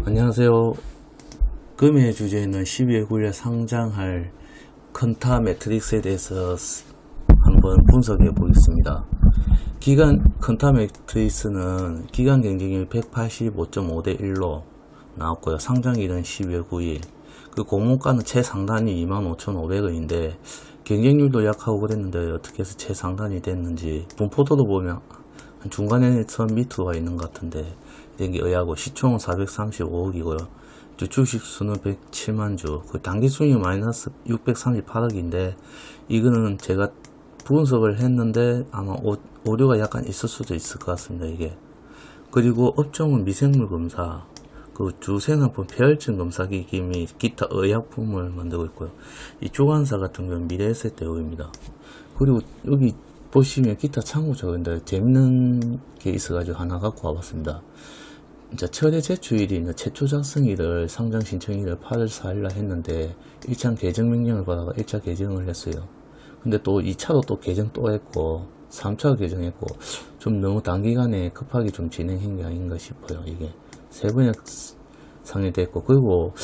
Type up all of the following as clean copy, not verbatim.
안녕하세요. 금의 주제는 12월 9일에 상장할 컨타 매트릭스에 대해서 한번 분석해 보겠습니다. 컨타 매트릭스는 기간 경쟁률 185.5대 1로 나왔고요. 상장일은 12월 9일. 그 공모가는 최상단이 25,500원인데 경쟁률도 약하고 그랬는데 어떻게 해서 최상단이 됐는지 분포도도 보면 한 중간에서 밑으로가 있는 것 같은데 이게 의하고 시총은 435억이고요. 주식 수는 107만 주. 그 단기 수익이 마이너스 638억인데 이거는 제가 분석을 했는데 아마 오류가 약간 있을 수도 있을 것 같습니다. 이게. 그리고 업종은 미생물 검사, 그 주생산품 폐혈증 검사기기 및 기타 의약품을 만들고 있고요. 이 주관사 같은 경우는 미래에셋대우입니다. 그리고 여기 보시면 기타 참고 적은데 재밌는 게 있어가지고 하나 갖고 와봤습니다. 이제 최대 제출일이 최초 작성일을 상장 신청일을 8월 4일날 했는데 1차 개정 명령을 받아가 1차 개정을 했어요. 근데 또 2차도 또 개정 또 했고 3차 개정했고 좀 너무 단기간에 급하게 좀 진행한 게 아닌가 싶어요. 이게 세 번이나 상의됐고, 그리고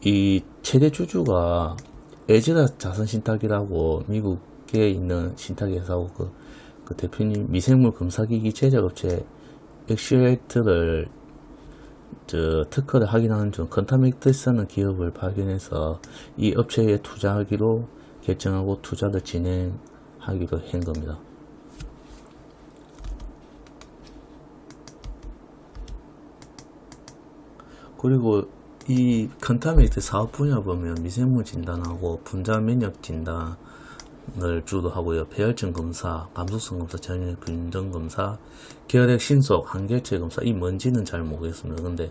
이 최대 주주가 에즈라 자선신탁이라고 미국에 있는 신탁 회사고 그 대표님 미생물 검사기기 제작업체 엑시레이트를 특허를 확인하는 중 컨타맥트스라는 기업을 발견해서 이 업체에 투자하기로 결정하고 투자를 진행하기로 한 겁니다. 그리고 이 컨타맥트 사업 분야 보면 미생물 진단하고 분자 면역 진단을 주로 하고요. 폐혈증 검사, 감수성 검사, 전염 균등 검사, 결핵 신속, 항결체 검사. 이 뭔지는 잘 모르겠습니다. 근데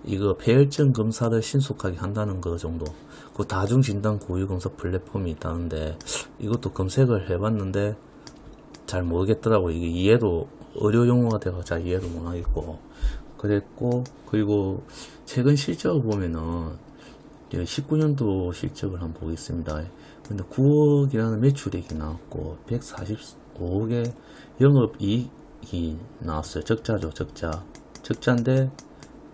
이거 폐혈증 검사를 신속하게 한다는 거 정도. 그 다중 진단 고유 검사 플랫폼이 있다는데 이것도 검색을 해봤는데 잘 모르겠더라고. 이게 이해도 의료 용어가 돼서 잘 이해도 못하겠고 그랬고, 그리고 최근 실적을 보면은 19년도 실적을 한번 보겠습니다. 근데 9억이라는 매출액이 나왔고 145억의 영업이익이 나왔어요. 적자죠. 적자인데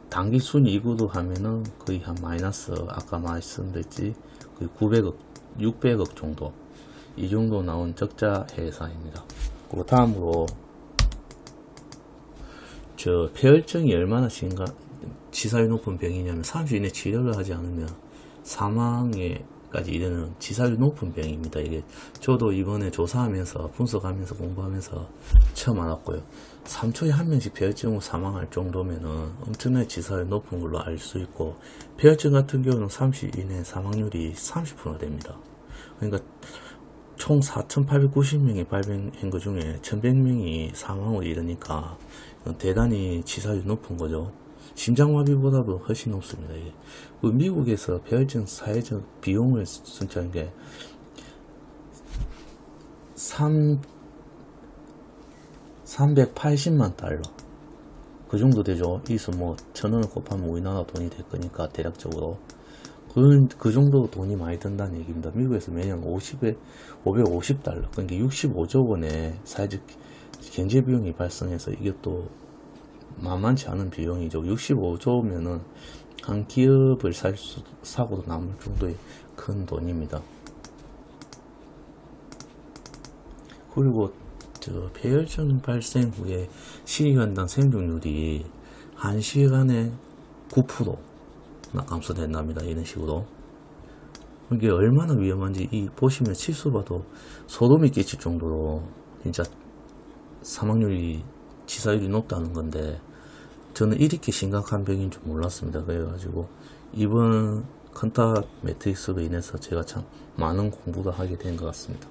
단기 순이익으로 하면은 거의 한 마이너스, 아까 말씀드렸지 거의 900억 600억 정도, 이 정도 나온 적자 회사입니다. 그리고 다음으로 폐혈증이 얼마나 치사율이 높은 병이냐면 30일 이내 치료를 하지 않으면 사망에까지 이르는 치사율이 높은 병입니다. 이게 저도 이번에 조사하면서 분석하면서 공부하면서 처음 알았고요. 3초에 한 명씩 폐혈증으로 사망할 정도면은 엄청나게 치사율이 높은 걸로 알 수 있고, 폐혈증 같은 경우는 30일 이내 사망률이 30% 됩니다. 그러니까 총 4,890명이 발병한 것 중에 1,100명이 사망을 이르니까 대단히 치사율이 높은 거죠. 심장마비보다도 훨씬 높습니다. 그 미국에서 폐혈증 사회적 비용을 sunti한 게 380만 달러 그 정도 되죠. 이서 뭐 1,000원을 곱하면 우리나라 돈이 될 거니까 대략적으로 그 정도 돈이 많이 든다는 얘기입니다. 미국에서 매년 550달러, 그러니까 65조 원의 사회적 경제 비용이 발생해서 이게 또 만만치 않은 비용이죠. 65조면은 한 기업을 사고도 남을 정도의 큰 돈입니다. 그리고 폐혈증 발생 후에 시간당 생존율이 1시간에 9% 감소된답니다. 이런 식으로. 이게 얼마나 위험한지 보시면 실수봐도 소름이 끼칠 정도로 진짜 사망률이, 치사율이 높다는 건데 저는 이렇게 심각한 병인 줄 몰랐습니다. 그래가지고 이번 컨타 매트릭스로 인해서 제가 참 많은 공부를 하게 된 것 같습니다.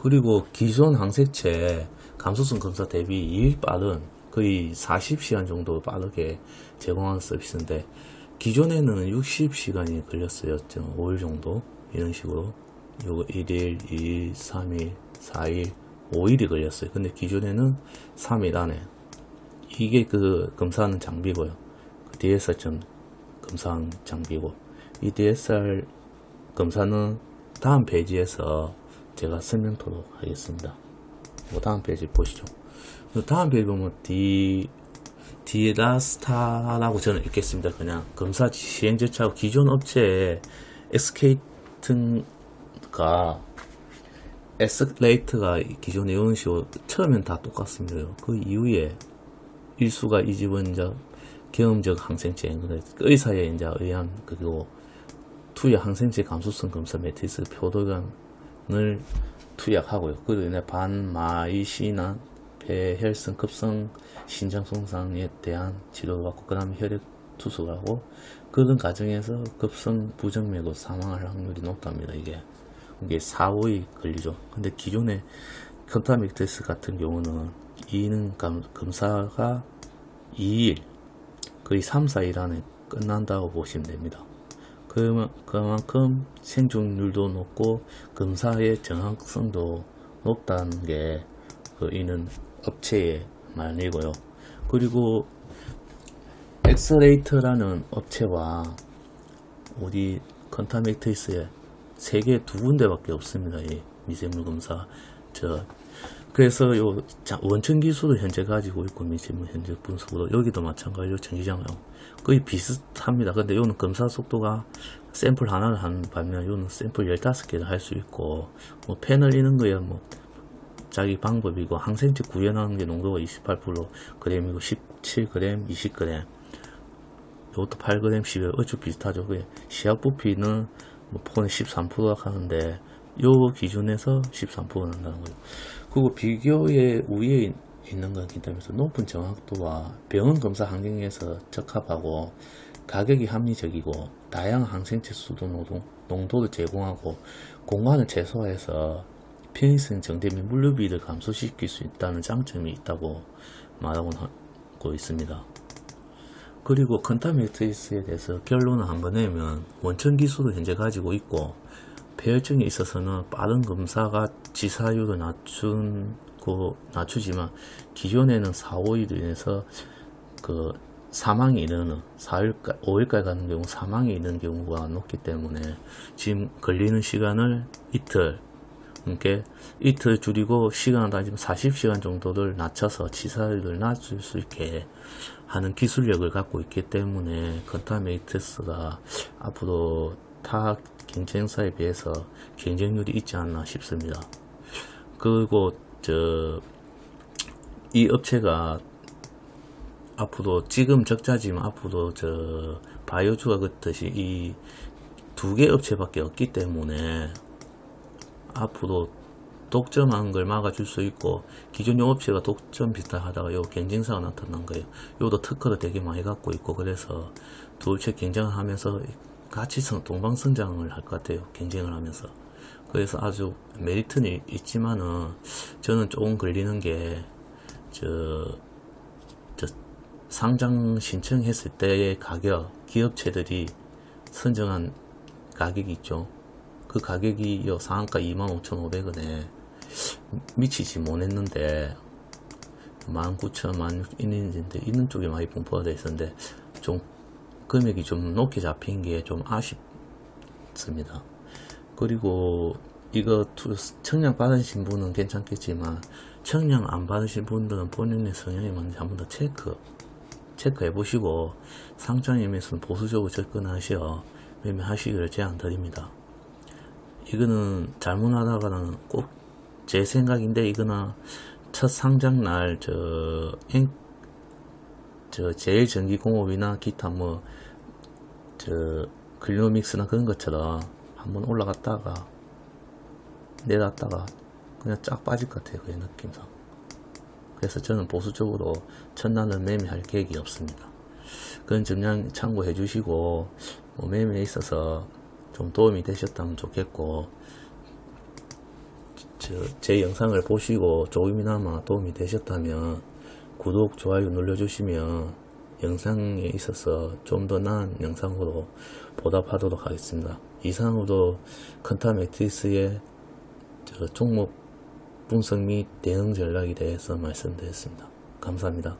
그리고 기존 항색체 감수성 검사 대비 2일 빠른, 거의 40시간 정도 빠르게 제공하는 서비스인데 기존에는 60시간이 걸렸어요. 5일 정도 이런 식으로. 요거 1일, 2일, 3일, 4일, 5일이 걸렸어요. 근데 기존에는 3일 안에. 이게 그 검사하는 장비고요. 그 DSR 검사하는 장비고, 이 DSR 검사는 다음 페이지에서 제가 설명토록 하겠습니다. 다음 페이지 보시죠. 다음 페이지 보면 디라스타라고 저는 읽겠습니다. 그냥 검사 시행 절차하고 기존 업체의 에스케이트가 에스레이트가 기존의 이런 식으로 처음엔 다 똑같습니다. 그 이후에 일수가 이 집은 이제 경험적 항생체, 의사에 이제 의한 그리고 투약 항생체 감수성 검사 매트리스 표도간을 투약하고요. 그로 인해 반마이시나 폐혈성 급성 신장 손상에 대한 치료를 받고 그 다음에 혈액 투석을 하고 그런 과정에서 급성 부정맥으로 사망할 확률이 높답니다. 이게 4, 5일 걸리죠. 근데 기존의 컨타맥트리스 같은 경우는 이는 검사가 2일 거의 3, 4일 안에 끝난다고 보시면 됩니다. 그만큼 생존율도 높고 검사의 정확성도 높다는 게 이는 업체의 말이고요. 그리고 엑스레이트라는 업체와 우리 컨타맥트리스에 세계 2군데밖에 없습니다. 이 미생물 검사. 그래서 요 원천 기술을 현재 가지고 있고 미생물 현재 분석으로 여기도 마찬가지로 전기장하고 거의 비슷합니다. 근데 요는 검사 속도가 샘플 하나를 하는 반면 요는 샘플 15개를 할 수 있고 뭐 패널 이런 거에 뭐 자기 방법이고 항생제 구현하는 게 농도가 28% g이고 17g, 20g 요것도 8g, 11g 어쭈 비슷하죠. 시약 부피는 뭐 폰에 13%가 하는데 요 기준에서 13%가 난다는 거죠. 그리고 비교의 우위에 있는 건 기타면서 높은 정확도와 병원 검사 환경에서 적합하고 가격이 합리적이고 다양한 항생제 수도 농도를 제공하고 공간을 최소화해서 편의성 정대 및 물류비를 감소시킬 수 있다는 장점이 있다고 말하고 있습니다. 그리고 컨타맥트리스에 대해서 결론을 한번 내면 원천 기술을 현재 가지고 있고 폐혈증에 있어서는 빠른 검사가 치사율을 낮추지만 기존에는 4, 5일로 인해서 그 사망이 이르는 5일까지 가는 경우 사망이 이르는 경우가 높기 때문에 지금 걸리는 시간을 이틀 줄이고 시간을 따지면 40시간 정도를 낮춰서 치사율을 낮출 수 있게 하는 기술력을 갖고 있기 때문에 컨타맥트리스가 앞으로 타 경쟁사에 비해서 경쟁률이 있지 않나 싶습니다. 그리고 이 업체가 앞으로 지금 적자지만 앞으로 바이오주가 그렇듯이 이 2개 업체밖에 없기 때문에 앞으로 독점한 걸 막아줄 수 있고 기존 영업체가 독점 비슷하다가 요 경쟁사가 나타난 거예요. 요도 특허를 되게 많이 갖고 있고 그래서 두 업체 경쟁을 하면서 같이 동방성장을 할 것 같아요. 경쟁을 하면서. 그래서 아주 메리트는 있지만은 저는 조금 걸리는 게 상장 신청했을 때의 가격, 기업체들이 선정한 가격이 있죠. 그 가격이 상한가 25,500원에 미치지 못했는데 19,000원, 16,000원인데 있는 쪽에 많이 분포가 되어 있었는데 좀 금액이 좀 높게 잡힌 게 좀 아쉽습니다. 그리고 이거 청량 받으신 분은 괜찮겠지만 청량 안 받으신 분들은 본인의 성향이 뭔지 한 번 더 체크해 보시고 상장임에서는 보수적으로 접근하시어 매매하시기를 제안드립니다. 이거는 잘못하다가는 꼭 제 생각인데 이거는 첫 상장 날 제일전기공업이나 기타 클리노믹스나 그런 것처럼 한번 올라갔다가 내려갔다가 그냥 쫙 빠질 것 같아요. 그 느낌상. 그래서 저는 보수적으로 첫날은 매매할 계획이 없습니다. 그런 점량 참고해 주시고 매매에 있어서 좀 도움이 되셨다면 좋겠고 제 영상을 보시고 조금이나마 도움이 되셨다면 구독, 좋아요 눌러주시면 영상에 있어서 좀 더 나은 영상으로 보답하도록 하겠습니다. 이상으로 컨타맥트리스의 종목 분석 및 대응 전략에 대해서 말씀드렸습니다. 감사합니다.